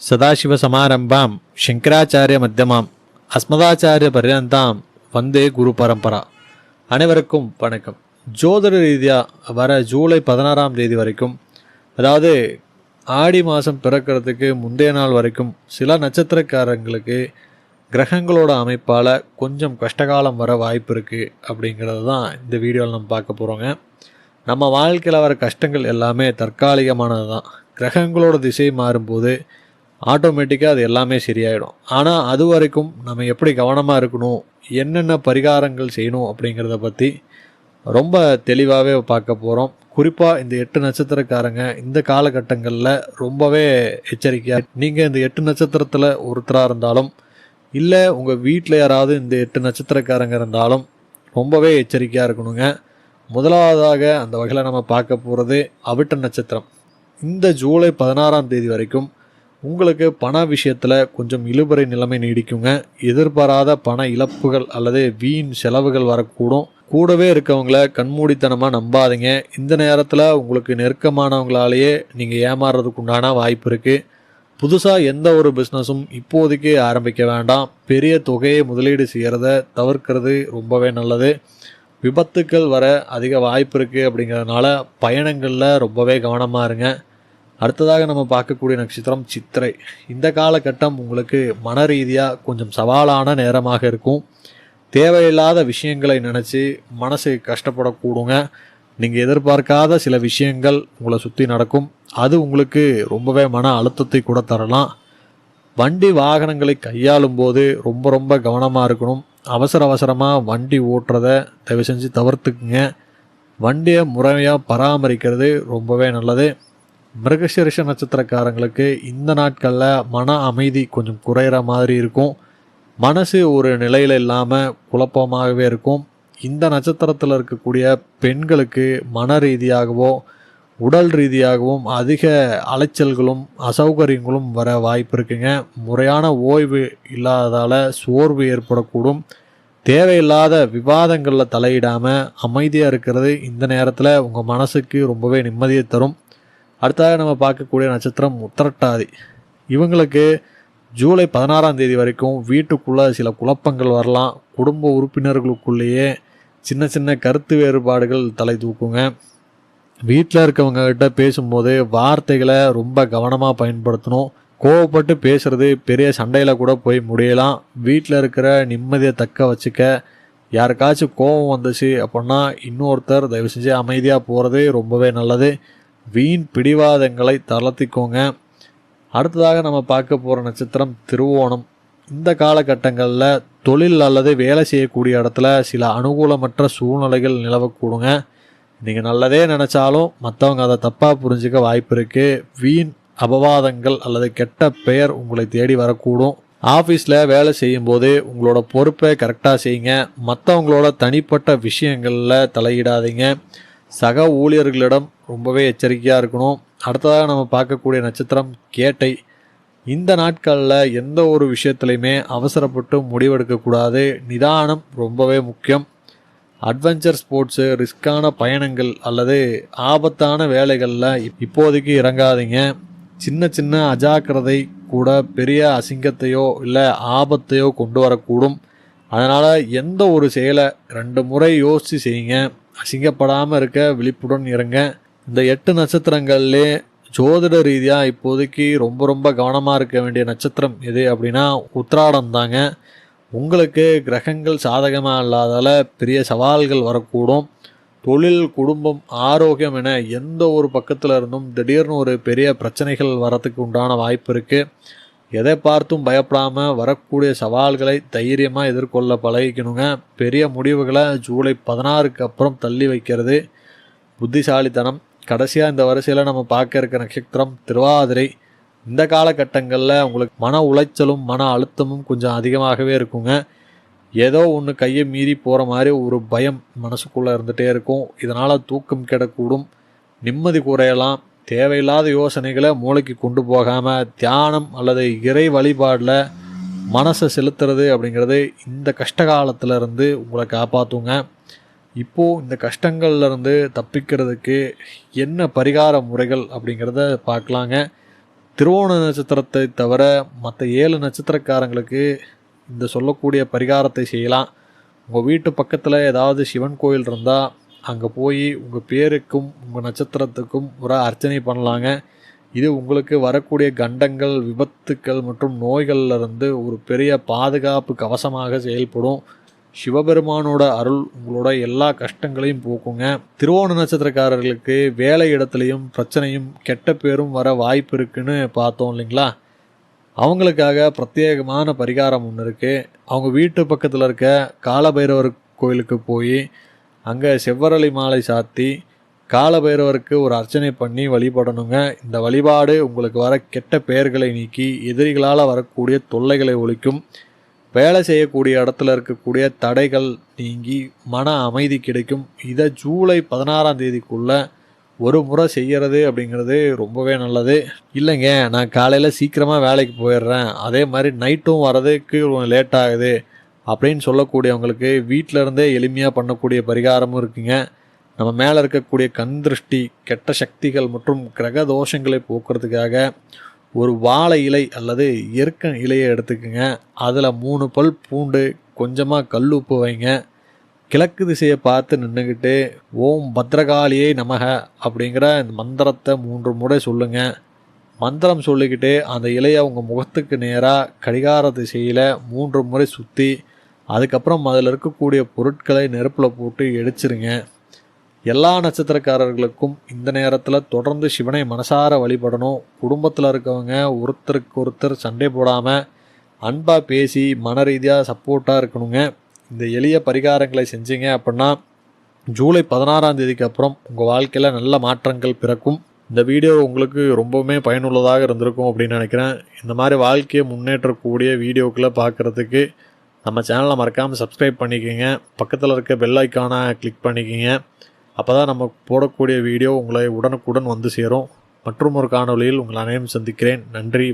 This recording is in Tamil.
சதாசிவசமாரம்பாம் சங்கராச்சாரிய மத்தியமாம் அஸ்மதாச்சாரிய பர்யந்தாம் வந்தே குரு பரம்பரா. அனைவருக்கும் வணக்கம். ஜோதிட ரீதியாக வர ஜூலை 16ஆம் தேதி வரைக்கும், அதாவது ஆடி மாதம் பிறக்கிறதுக்கு முந்தைய நாள் வரைக்கும் சில நட்சத்திரக்காரங்களுக்கு கிரகங்களோட அமைப்பால் கொஞ்சம் கஷ்டகாலம் வர வாய்ப்பு இருக்குது அப்படிங்கிறது தான் இந்த வீடியோவில் நம்ம பார்க்க போகிறோங்க. நம்ம வாழ்க்கையில் வர கஷ்டங்கள் எல்லாமே தற்காலிகமானது தான். கிரகங்களோட திசை மாறும்போது ஆட்டோமேட்டிக்காக அது எல்லாமே சரியாயிடும். ஆனால் அது வரைக்கும் நம்ம எப்படி கவனமாக இருக்கணும், என்னென்ன பரிகாரங்கள் செய்யணும் அப்படிங்கிறத பற்றி ரொம்ப தெளிவாகவே பார்க்க போகிறோம். குறிப்பாக இந்த 8 நட்சத்திரக்காரங்க இந்த காலகட்டங்களில் ரொம்பவே எச்சரிக்கையாக, நீங்கள் இந்த 8 நட்சத்திரத்தில் ஒருத்தராக இருந்தாலும் இல்லை உங்கள் வீட்டில் யாராவது இந்த 8 நட்சத்திரக்காரங்க இருந்தாலும் ரொம்பவே எச்சரிக்கையாக இருக்கணுங்க. முதலாவதாக அந்த வகையில் நம்ம பார்க்க போகிறது அவிட்ட நட்சத்திரம். இந்த ஜூலை 16ஆம் தேதி வரைக்கும் உங்களுக்கு பண விஷயத்தில் கொஞ்சம் இழுபறை நிலைமை நீடிக்குங்க. எதிர்பாராத பண இழப்புகள் அல்லது வீண் செலவுகள் வரக்கூடும். கூடவே இருக்கவங்கள கண்மூடித்தனமாக நம்பாதீங்க. இந்த நேரத்தில் உங்களுக்கு நெருக்கமானவங்களாலேயே நீங்கள் ஏமாறுறதுக்கு உண்டான வாய்ப்பு இருக்குது. புதுசாக எந்த ஒரு பிஸ்னஸும் இப்போதைக்கு ஆரம்பிக்க வேண்டாம். பெரிய தொகையை முதலீடு செய்கிறத தவிர்க்கிறது ரொம்பவே நல்லது. விபத்துக்கள் வர அதிக வாய்ப்பு இருக்குது. அப்படிங்கிறதுனால பயணங்களில் ரொம்பவே கவனமாக இருங்க. அடுத்ததாக நம்ம பார்க்கக்கூடிய நட்சத்திரம் சித்திரை. இந்த காலகட்டம் உங்களுக்கு மன ரீதியாக கொஞ்சம் சவாலான நேரமாக இருக்கும். தேவையில்லாத விஷயங்களை நினச்சி மனசு கஷ்டப்படக்கூடுங்க. நீங்கள் எதிர்பார்க்காத சில விஷயங்கள் உங்களை சுற்றி நடக்கும். அது உங்களுக்கு ரொம்பவே மன அழுத்தத்தை கூட தரலாம். வண்டி வாகனங்களை கையாளும் போது ரொம்ப கவனமாக இருக்கணும். அவசரமாக வண்டி ஓட்டுறதை தயவு செஞ்சு தவிர்த்துக்குங்க. வண்டியை முறையாக பராமரிக்கிறது ரொம்பவே நல்லது. மிருகசீரிஷ நட்சத்திரக்காரங்களுக்கு இந்த நாட்களில் மன அமைதி கொஞ்சம் குறையிற மாதிரி இருக்கும். மனசு ஒரு நிலையில் இல்லாமல் குழப்பமாகவே இருக்கும். இந்த நட்சத்திரத்தில் இருக்கக்கூடிய பெண்களுக்கு மன ரீதியாகவோ உடல் ரீதியாகவும் அதிக அலைச்சல்களும் அசௌகரியங்களும் வர வாய்ப்பு இருக்குங்க. முறையான ஓய்வு இல்லாததால் சோர்வு ஏற்படக்கூடும். தேவையில்லாத விவாதங்களில் தலையிடாமல் அமைதியாக இருக்கிறது இந்த நேரத்தில் உங்கள் மனசுக்கு ரொம்பவே நிம்மதியை தரும். அடுத்ததாக நம்ம பார்க்கக்கூடிய நட்சத்திரம் உத்திரட்டாதி. இவங்களுக்கு ஜூலை 16ஆம் தேதி வரைக்கும் வீட்டுக்குள்ளே சில குழப்பங்கள் வரலாம். குடும்ப உறுப்பினர்களுக்குள்ளேயே சின்ன கருத்து வேறுபாடுகள் தலை தூக்குங்க. வீட்டில் இருக்கவங்ககிட்ட பேசும்போது வார்த்தைகளை ரொம்ப கவனமாக பயன்படுத்தணும். கோவப்பட்டு பேசுகிறது பெரிய சண்டையில் கூட போய் முடியலாம். வீட்டில் இருக்கிற நிம்மதியை தக்க வச்சுக்க யாருக்காச்சும் கோபம் வந்துச்சு அப்படின்னா இன்னொருத்தர் தயவு செஞ்சு அமைதியாக போகிறது ரொம்பவே நல்லது. வீண் பிடிவாதங்களை தளர்த்திக்கோங்க. அடுத்ததாக நம்ம பார்க்க போகிற நட்சத்திரம் திருவோணம். இந்த காலகட்டங்களில் தொழில் அல்லது வேலை செய்யக்கூடிய இடத்துல சில அனுகூலமற்ற சூழ்நிலைகள் நிலவக்கூடுங்க. நீங்கள் நல்லதே நினச்சாலும் மற்றவங்க அதை தப்பாக புரிஞ்சிக்க வாய்ப்பு இருக்குது. வீண் அபவாதங்கள் அல்லது கெட்ட பெயர் உங்களை தேடி வரக்கூடும். ஆஃபீஸில் வேலை செய்யும்போது உங்களோட பொறுப்பை கரெக்டாக செய்யுங்க. மற்றவங்களோட தனிப்பட்ட விஷயங்களில் தலையிடாதீங்க. சக ஊழியர்களிடம் ரொம்பவே எச்சரிக்கையாக இருக்கணும். அடுத்ததாக நம்ம பார்க்கக்கூடிய நட்சத்திரம் கேட்டை. இந்த நாட்களில் எந்த ஒரு விஷயத்துலையுமே அவசரப்பட்டு முடிவெடுக்கக்கூடாது. நிதானம் ரொம்பவே முக்கியம். அட்வென்ச்சர் ஸ்போர்ட்ஸு, ரிஸ்கான பயணங்கள் அல்லது ஆபத்தான வேலைகளில் இப்போதைக்கு இறங்காதீங்க. சின்ன அஜாக்கிரதை கூட பெரிய அசிங்கத்தையோ இல்லை ஆபத்தையோ கொண்டு வரக்கூடும். அதனால் எந்த ஒரு செயலை 2 முறை யோசித்து செய்யுங்க. அசிங்கப்படாமல் இருக்க விழிப்புடன் இருங்க. இந்த 8 நட்சத்திரங்கள்லே ஜோதிட ரீதியாக இப்போதைக்கு ரொம்ப கவனமாக இருக்க வேண்டிய நட்சத்திரம் எது அப்படின்னா உத்திராடம் தாங்க. உங்களுக்கு கிரகங்கள் சாதகமாக இல்லாதால் பெரிய சவால்கள் வரக்கூடும். தொழில், குடும்பம், ஆரோக்கியம் என எந்த ஒரு பக்கத்தில் இருந்தும் திடீர்னு ஒரு பெரிய பிரச்சனைகள் வரத்துக்கு உண்டான வாய்ப்பு இருக்குது. எதை பார்த்தும் பயப்படாமல் வரக்கூடிய சவால்களை தைரியமாக எதிர்கொள்ள பழகிக்கணுங்க. பெரிய முடிவுகளை ஜூலை 16க்கு அப்புறம் தள்ளி வைக்கிறது புத்திசாலித்தனம். கடைசியாக இந்த வரிசையில் நம்ம பார்க்க இருக்க நட்சத்திரம் திருவாதிரை. இந்த காலகட்டங்களில் உங்களுக்கு மன உளைச்சலும் மன அழுத்தமும் கொஞ்சம் அதிகமாகவே இருக்குங்க. ஏதோ ஒன்று கையை மீறி போகிற மாதிரி ஒரு பயம் மனசுக்குள்ளே இருந்துகிட்டே இருக்கும். இதனால் தூக்கம் கெடக்கூடும், நிம்மதி குறையலாம். தேவையில்லாத யோசனைகளை மூளைக்கு கொண்டு போகாமல் தியானம் அல்லது இறை வழிபாடில் மனசை செலுத்துறது அப்படிங்கிறது இந்த கஷ்டகாலத்திலேருந்து உங்களை காப்பாற்றுங்க. இப்போது இந்த கஷ்டங்கள்லேருந்து தப்பிக்கிறதுக்கு என்ன பரிகார முறைகள் அப்படிங்கிறத பார்க்கலாங்க. திருவோண நட்சத்திரத்தை தவிர மற்ற 7 நட்சத்திரக்காரங்களுக்கு இந்த சொல்லக்கூடிய பரிகாரத்தை செய்யலாம். உங்கள் வீட்டு பக்கத்தில் ஏதாவது சிவன் கோயில் இருந்தால் அங்கே போய் உங்கள் பேருக்கும் உங்கள் நட்சத்திரத்துக்கும் ஒரு அர்ச்சனை பண்ணலாங்க. இது உங்களுக்கு வரக்கூடிய கண்டங்கள், விபத்துக்கள் மற்றும் நோய்கள்லேருந்து ஒரு பெரிய பாதுகாப்பு கவசமாக செயல்படும். சிவபெருமானோட அருள் உங்களோட எல்லா கஷ்டங்களையும் போக்குங்க. திருவோண நட்சத்திரக்காரர்களுக்கு வேலை இடத்துலையும் பிரச்சனையும் கெட்ட பேரும் வர வாய்ப்பு இருக்குன்னு பார்த்தோம் இல்லைங்களா? அவங்களுக்காக பிரத்யேகமான பரிகாரம் ஒன்று இருக்குது. அவங்க வீட்டு பக்கத்தில் இருக்க காலபைரவர் கோயிலுக்கு போய் அங்கே செவ்வரளி மாலை சாத்தி காலபைரவருக்கு ஒரு அர்ச்சனை பண்ணி வழிபடணுங்க. இந்த வழிபாடு உங்களுக்கு வர கெட்ட பெயர்களை நீக்கி எதிரிகளால் வரக்கூடிய தொல்லைகளை ஒழிக்கும். வேலை செய்யக்கூடிய இடத்துல இருக்கக்கூடிய தடைகள் நீங்கி மன அமைதி கிடைக்கும். இதை ஜூலை 16ஆம் தேதிக்குள்ளே ஒரு முறை செய்கிறது அப்படிங்கிறது ரொம்பவே நல்லது. இல்லைங்க, நான் காலையில் சீக்கிரமாக வேலைக்கு போயிடுறேன், அதே மாதிரி நைட்டும் வரதுக்கு லேட் ஆகுது அப்படின்னு சொல்லக்கூடியவங்களுக்கு வீட்டில் இருந்தே எளிமையாக பண்ணக்கூடிய பரிகாரமும் இருக்குங்க. நம்ம மேலே இருக்கக்கூடிய கண் திருஷ்டி, கெட்ட சக்திகள் மற்றும் கிரக தோஷங்களை போக்குறதுக்காக ஒரு வாழை இலை அல்லது எருக்க இலையை எடுத்துக்குங்க. அதில் 3 பல் பூண்டு, கொஞ்சமாக கல் உப்பு வைங்க. கிழக்கு திசையை பார்த்து நின்றுக்கிட்டு ஓம் பத்ரகாளியை நமக அப்படிங்கிற இந்த மந்திரத்தை 3 முறை சொல்லுங்கள். மந்திரம் சொல்லிக்கிட்டு அந்த இலையை உங்கள் முகத்துக்கு நேராக கடிகார திசையில் 3 முறை சுற்றி அதுக்கப்புறம் அதில் இருக்கக்கூடிய பொருட்களை நெருப்பில் போட்டு எரிச்சிருங்க. எல்லா நட்சத்திரக்காரர்களுக்கும் இந்த நேரத்தில் தொடர்ந்து சிவனை மனசார வழிபடணும். குடும்பத்தில் இருக்கவங்க ஒருத்தருக்கு ஒருத்தர் சண்டை போடாமல் அன்பாக பேசி மன ரீதியாக சப்போர்ட்டாக இருக்கணுங்க. இந்த எளிய பரிகாரங்களை செஞ்சீங்க அப்படின்னா ஜூலை 16ஆம் தேதிக்கு அப்புறம் உங்கள் வாழ்க்கையில் நல்ல மாற்றங்கள் பிறக்கும். இந்த வீடியோ உங்களுக்கு ரொம்பவுமே பயனுள்ளதாக இருந்திருக்கும் அப்படின்னு நினைக்கிறேன். இந்த மாதிரி வாழ்க்கையை முன்னேற்றக்கூடிய வீடியோக்களை பார்க்குறதுக்கு நம்ம சேனலை மறக்காமல் சப்ஸ்கிரைப் பண்ணிக்கோங்க. பக்கத்தில் இருக்க பெல் ஐக்கானை கிளிக் பண்ணிக்கோங்க. அப்போ தான் நம்ம போடக்கூடிய வீடியோ உங்களை உடனுக்குடன் வந்து சேரும். மற்றும் ஒரு காணொளியில் உங்கள் அனைவரும் சந்திக்கிறேன். நன்றி.